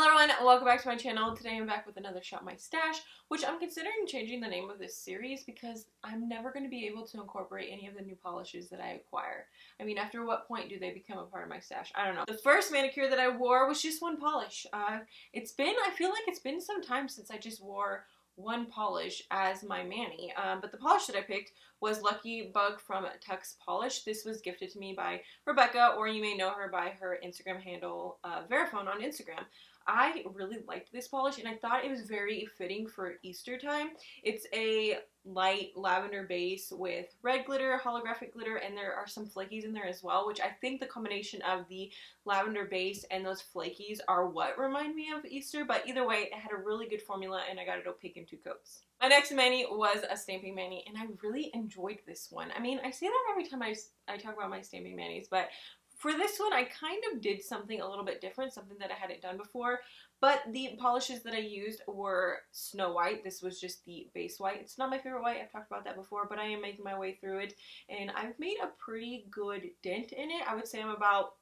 Hello everyone, welcome back to my channel. Today I'm back with another Shop My Stash, which I'm considering changing the name of this series because I'm never going to be able to incorporate any of the new polishes that I acquire. I mean, after what point do they become a part of my stash? I don't know. The first manicure that I wore was just one polish. I feel like it's been some time since I just wore one polish as my mani, but the polish that I picked was Lucky Bug from Tux Polish. This was gifted to me by Rebecca, or you may know her by her Instagram handle, Verifone on Instagram. I really liked this polish and I thought it was very fitting for Easter time. It's a light lavender base with red glitter, holographic glitter, and there are some flakies in there as well, which I think the combination of the lavender base and those flakies are what remind me of Easter, but either way, it had a really good formula and I got it opaque in 2 coats. My next mani was a stamping mani and I really enjoyed this one. I mean, I say that every time I talk about my stamping manis, but for this one, I kind of did something a little bit different, something that I hadn't done before, but the polishes that I used were Snow White. This was just the base white. It's not my favorite white, I've talked about that before, but I am making my way through it, and I've made a pretty good dent in it. I would say I'm about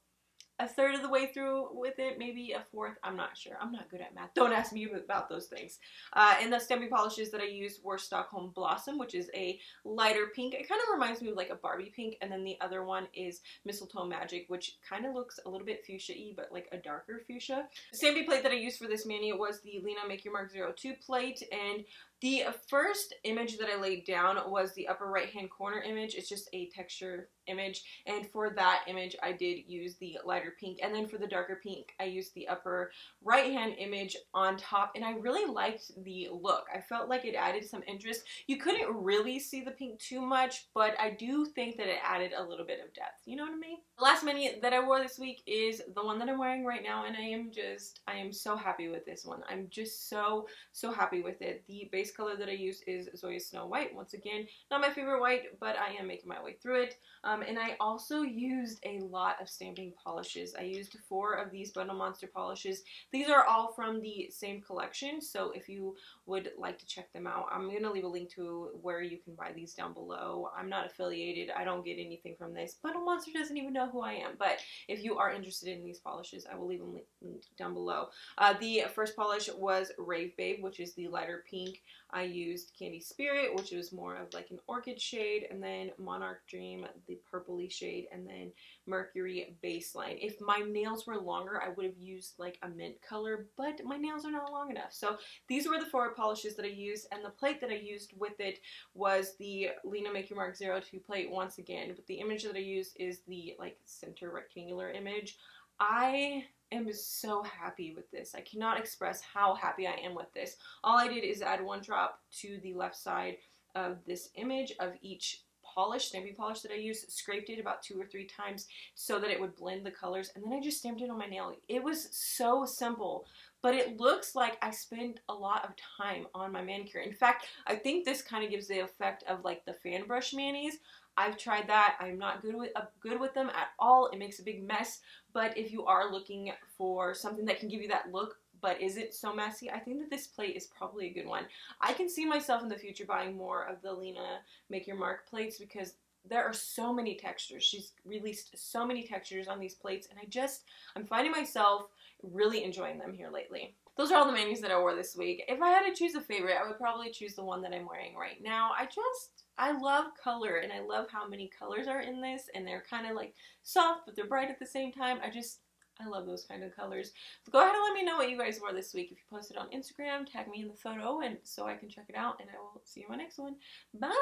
a third of the way through with it, maybe a fourth, I'm not sure. I'm not good at math. Don't ask me about those things. And the stamping polishes that I used were Stockholm Blossom, which is a lighter pink. It kind of reminds me of like a Barbie pink, and then the other one is Mistletoe Magic, which kind of looks a little bit fuchsia-y, but like a darker fuchsia. The stamping plate that I used for this mani was the Lina Make Your Mark 02 plate, and the first image that I laid down was the upper right hand corner image. It's just a texture image, and for that image I did use the lighter pink, and then for the darker pink I used the upper right hand image on top, and I really liked the look. I felt like it added some interest. You couldn't really see the pink too much, but I do think that it added a little bit of depth, you know what I mean? The last mani that I wore this week is the one that I'm wearing right now, and I am so happy with this one. I'm just so happy with it. The base color that I used is Zoya Snow White. Once again, not my favorite white, but I am making my way through it. And I also used a lot of stamping polishes. I used 4 of these Bundle Monster polishes. These are all from the same collection, so if you would like to check them out, I'm going to leave a link to where you can buy these down below. I'm not affiliated. I don't get anything from this. Bundle Monster doesn't even know who I am, but if you are interested in these polishes, I will leave them linked down below. The first polish was Rave Babe, which is the lighter pink. I used Kandi Spirit, which was more of like an orchid shade, and then Monarch Dream, the purpley shade, and then Mercury Baseline. If my nails were longer, I would have used like a mint color, but my nails are not long enough. So these were the 4 polishes that I used, and the plate that I used with it was the Lina Make Your Mark 02 plate once again, but the image that I used is the like center rectangular image. I am so happy with this. I cannot express how happy I am with this. All I did is add 1 drop to the left side of this image of each polish, stamping polish that I used, scraped it about 2 or 3 times so that it would blend the colors, and then I just stamped it on my nail. It was so simple, but it looks like I spent a lot of time on my manicure. In fact, I think this kind of gives the effect of like the fan brush manis. I've tried that. I'm not good with them at all. It makes a big mess, but if you are looking for something that can give you that look but isn't so messy, I think that this plate is probably a good one. I can see myself in the future buying more of the Lina Make Your Mark plates because there are so many textures. She's released so many textures on these plates, and I'm finding myself really enjoying them here lately. Those are all the manis that I wore this week. If I had to choose a favorite, I would probably choose the one that I'm wearing right now. I love color, and I love how many colors are in this, and they're kind of like soft, but they're bright at the same time. I love those kind of colors. So go ahead and let me know what you guys wore this week. If you post it on Instagram, tag me in the photo and so I can check it out, and I will see you in my next one. Bye!